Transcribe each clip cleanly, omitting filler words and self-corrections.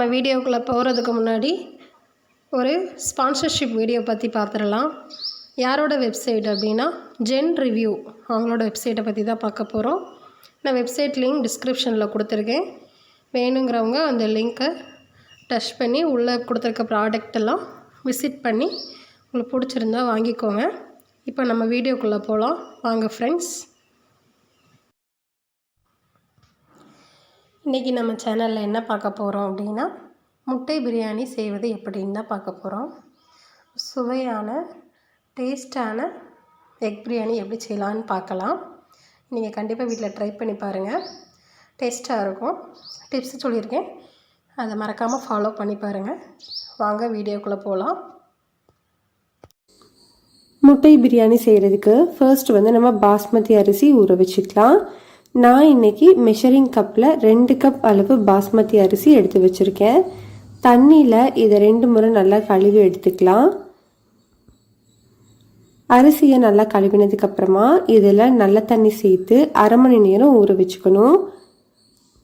நம்ம வீடியோக்குள்ளே போகிறதுக்கு முன்னாடி ஒரு ஸ்பான்சர்ஷிப் வீடியோ பற்றி பார்த்துடலாம். யாரோட வெப்சைட் அப்படின்னா ஜென்ரிவ்யூ, அவங்களோட வெப்சைட்டை பற்றி தான் பார்க்க போகிறோம். நான் வெப்சைட் லிங்க் டிஸ்கிரிப்ஷனில் கொடுத்துருக்கேன். வேணுங்கிறவங்க அந்த லிங்க்கை டச் பண்ணி உள்ளே கொடுத்துருக்க ப்ராடக்டெல்லாம் விசிட் பண்ணி உங்களுக்கு பிடிச்சிருந்தா வாங்கிக்கோங்க. இப்போ நம்ம வீடியோக்குள்ளே போகலாம் வாங்க ஃப்ரெண்ட்ஸ். இன்றைக்கி நம்ம சேனலில் என்ன பார்க்க போகிறோம் அப்படின்னா முட்டை பிரியாணி செய்வது எப்படின்னு தான் பார்க்க போகிறோம். சுவையான டேஸ்டான எக் பிரியாணி எப்படி செய்யலான்னு பார்க்கலாம். நீங்கள் கண்டிப்பாக வீட்டில் ட்ரை பண்ணி பாருங்கள், டேஸ்ட்டாக இருக்கும். டிப்ஸ் சொல்லியிருக்கேன், அதை மறக்காமல் ஃபாலோ பண்ணி பாருங்கள். வாங்க வீடியோக்குள்ளே போகலாம். முட்டை பிரியாணி செய்கிறதுக்கு ஃபர்ஸ்ட் நம்ம பாஸ்மதி அரிசி ஊற வச்சுக்கலாம். நான் இன்றைக்கி மெஷரிங் கப்பில் 2 கப் அளவு பாஸ்மதி அரிசி எடுத்து வச்சுருக்கேன். தண்ணியில் இதை 2 முறை நல்லா கழுவி எடுத்துக்கலாம். அரிசியை நல்லா கழுவினதுக்கப்புறமா இதில் நல்ல தண்ணி சேர்த்து அரை மணி நேரம் ஊற வச்சுக்கணும்.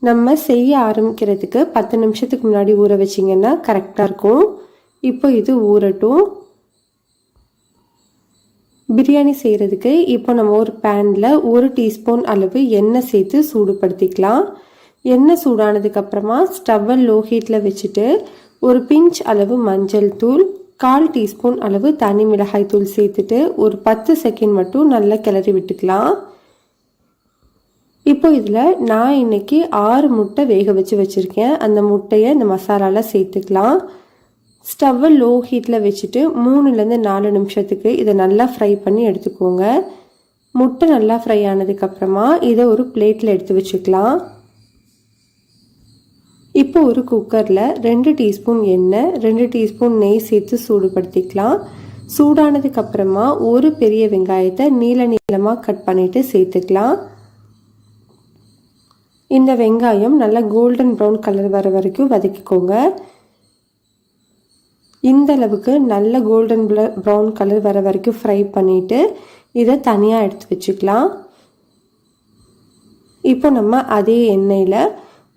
நம்ம செய்ய ஆரம்பிக்கிறதுக்கு 10 நிமிஷத்துக்கு முன்னாடி ஊற வச்சிங்கன்னா கரெக்டாக இருக்கும். இப்போ இது ஊறட்டும். பிரியாணி செய்கிறதுக்கு இப்போ நம்ம ஒரு பேனில் 1 டீஸ்பூன் அளவு எண்ணெய் சேர்த்து சூடுபடுத்திக்கலாம். எண்ணெய் சூடானதுக்கப்புறமா ஸ்டவ்வை லோ ஹீட்டில் வச்சுட்டு ஒரு பிஞ்ச் அளவு மஞ்சள் தூள், 1/4 டீஸ்பூன் அளவு தனி மிளகாய் தூள் சேர்த்துட்டு ஒரு 10 செகண்ட் மட்டும் நல்லா கிளறி விட்டுக்கலாம். இப்போ இதில் நான் இன்னைக்கு 6 முட்டை வேக வச்சுருக்கேன். அந்த முட்டையை இந்த மசாலாவில் சேர்த்துக்கலாம். ஸ்டவ்வை லோ ஹீட்டில் வச்சுட்டு 3லேருந்து 4 நிமிஷத்துக்கு இதை நல்லா ஃப்ரை பண்ணி எடுத்துக்கோங்க. முட்டை நல்லா ஃப்ரை ஆனதுக்கப்புறமா இதை ஒரு பிளேட்டில் எடுத்து வச்சுக்கலாம். இப்போ ஒரு குக்கரில் 2 டீஸ்பூன் எண்ணெய், 2 டீஸ்பூன் நெய் சேர்த்து சூடுபடுத்திக்கலாம். சூடானதுக்கப்புறமா ஒரு பெரிய வெங்காயத்தை நீளமாக கட் பண்ணிவிட்டு சேர்த்துக்கலாம். இந்த வெங்காயம் நல்லா கோல்டன் ப்ரௌன் கலர் வர வரைக்கும் வதக்கிக்கோங்க. இந்த அளவுக்கு நல்ல கோல்டன் ப்ரௌன் கலர் வர வரைக்கும் ஃப்ரை பண்ணிவிட்டு இதை தனியாக எடுத்து வச்சுக்கலாம். இப்போ நம்ம அதே எண்ணெயில்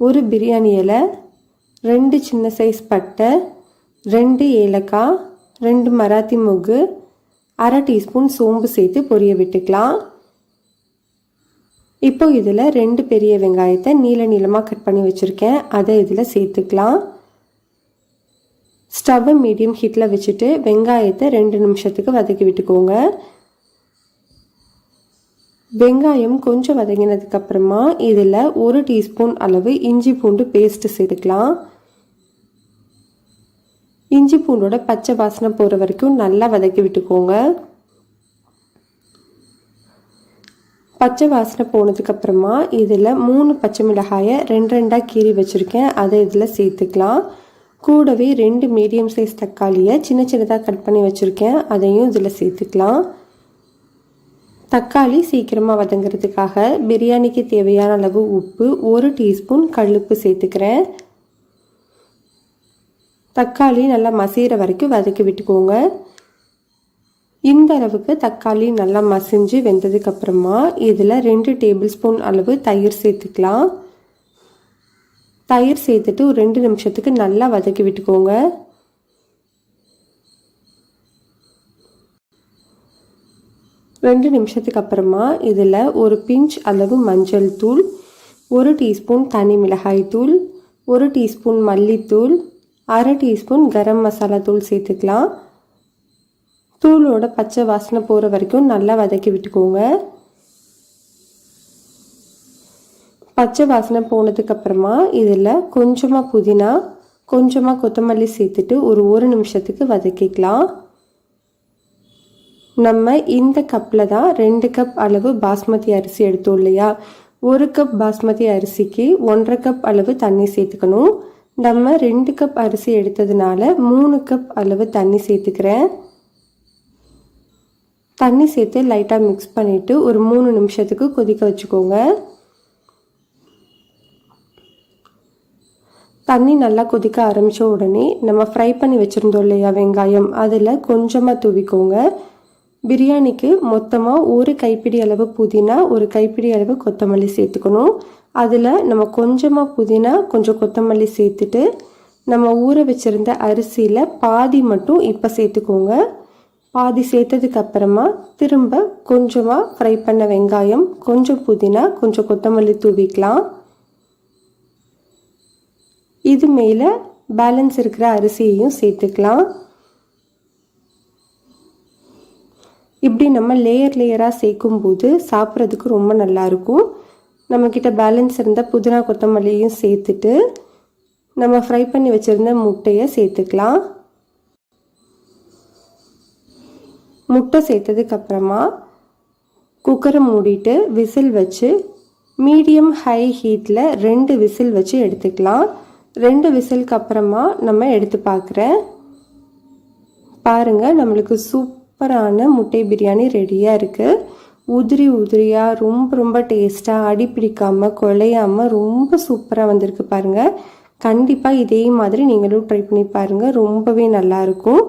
ஒரு பிரியாணி இலை, 2 சின்ன சைஸ் பட்டை, 2 ஏலக்காய், 2 மராத்தி மொகு, அரை டீஸ்பூன் சோம்பு சேர்த்து பொரிய விட்டுக்கலாம். இப்போ இதில் 2 பெரிய வெங்காயத்தை நீளமாக கட் பண்ணி வச்சுருக்கேன், அதை இதில் சேர்த்துக்கலாம். ஸ்டவ்வை மீடியம் ஹீட்டில் வச்சுட்டு வெங்காயத்தை 2 நிமிஷத்துக்கு வதக்கி விட்டுக்கோங்க. வெங்காயம் கொஞ்சம் வதங்கினதுக்கப்புறமா இதில் 1 டீஸ்பூன் அளவு இஞ்சி பூண்டு பேஸ்ட்டு சேர்த்துக்கலாம். இஞ்சி பூண்டோட பச்சை வாசனை போகிற வரைக்கும் நல்லா வதக்கி விட்டுக்கோங்க. பச்சை வாசனை போனதுக்கப்புறமா இதில் 3 பச்சை மிளகாயை 2 கீறி வச்சுருக்கேன், அதை இதில் சேர்த்துக்கலாம். கூடவே 2 மீடியம் சைஸ் தக்காளியை சின்னதாக கட் பண்ணி வச்சுருக்கேன், அதையும் இதில் சேர்த்துக்கலாம். தக்காளி சீக்கிரமாக வதங்கிறதுக்காக பிரியாணிக்கு தேவையான அளவு உப்பு, 1 டீஸ்பூன் கல்லுப்பு சேர்த்துக்கிறேன். தக்காளி நல்லா மசிகிற வரைக்கும் வதக்கி விட்டுக்கோங்க. இந்த அளவுக்கு தக்காளி நல்லா மசிஞ்சு வெந்ததுக்கப்புறமா இதில் 2 டேபிள் ஸ்பூன் அளவு தயிர் சேர்த்துக்கலாம். தயிர் சேர்த்துட்டு ஒரு 2 நிமிஷத்துக்கு நல்லா வதக்கி விட்டுக்கோங்க. ரெண்டு நிமிஷத்துக்கு அப்புறமா இதில் ஒரு பிஞ்ச் அளவு மஞ்சள் தூள், 1 டீஸ்பூன் தனி மிளகாய் தூள், 1 டீஸ்பூன் மல்லித்தூள், அரை டீஸ்பூன் கரம் மசாலா தூள் சேர்த்துக்கலாம். தூளோட பச்சை வாசனை போகிற வரைக்கும் நல்லா வதக்கி விட்டுக்கோங்க. பச்சை வாசனை போனதுக்கப்புறமா இதில் கொஞ்சமாக புதினா, கொஞ்சமாக கொத்தமல்லி சேர்த்துட்டு ஒரு 1 நிமிஷத்துக்கு வதக்கிக்கலாம். நம்ம இந்த கப்பில் தான் 2 கப் அளவு பாஸ்மதி அரிசி எடுத்தோம் இல்லையா, 1 கப் பாஸ்மதி அரிசிக்கு 1.5 கப் அளவு தண்ணி சேர்த்துக்கணும். நம்ம 2 கப் அரிசி எடுத்ததுனால 3 கப் அளவு தண்ணி சேர்த்துக்கிறேன். தண்ணி சேர்த்து லைட்டாக மிக்ஸ் பண்ணிவிட்டு ஒரு 3 நிமிஷத்துக்கு கொதிக்க வச்சுக்கோங்க. தண்ணி நல்லா கொதிக்க ஆரம்பித்த உடனே நம்ம ஃப்ரை பண்ணி வச்சுருந்தோம் இல்லையா வெங்காயம், அதில் கொஞ்சமாக தூவிக்கோங்க. பிரியாணிக்கு மொத்தமாக 1 கைப்பிடி அளவு புதினா, 1 கைப்பிடி அளவு கொத்தமல்லி சேர்த்துக்கணும். அதில் நம்ம கொஞ்சமாக புதினா கொஞ்சம் கொத்தமல்லி சேர்த்துட்டு நம்ம ஊற வச்சுருந்த அரிசியில் பாதி மட்டும் இப்போ சேர்த்துக்கோங்க. பாதி சேர்த்ததுக்கப்புறமா திரும்ப கொஞ்சமாக ஃப்ரை பண்ண வெங்காயம், கொஞ்சம் புதினா, கொஞ்சம் கொத்தமல்லி தூவிக்கலாம். இது மேலே பேலன்ஸ் இருக்கிற அரிசியையும் சேர்த்துக்கலாம். இப்படி நம்ம லேயராக சேர்க்கும்போது சாப்பிட்றதுக்கு ரொம்ப நல்லாயிருக்கும். நம்மக்கிட்ட பேலன்ஸ் இருந்த புதினா கொத்தமல்லியும் சேர்த்துட்டு நம்ம ஃப்ரை பண்ணி வச்சுருந்த முட்டையை சேர்த்துக்கலாம். முட்டை சேர்த்ததுக்கப்புறமா குக்கரை மூடிட்டு விசில் வச்சு மீடியம் ஹை ஹீட்டில் 2 விசில் வச்சு எடுத்துக்கலாம். 2 விசிலுக்கு அப்புறமா நம்ம எடுத்து பார்க்குறேன். பாருங்கள், நம்மளுக்கு சூப்பரான முட்டை பிரியாணி ரெடியாக இருக்குது. உதிரி உதிரியாக ரொம்ப டேஸ்ட்டாக, அடி பிடிக்காமல் குழையாமல் ரொம்ப சூப்பராக வந்திருக்கு பாருங்கள். கண்டிப்பாக இதே மாதிரி நீங்களும் ட்ரை பண்ணி பாருங்கள், ரொம்பவே நல்லாயிருக்கும்.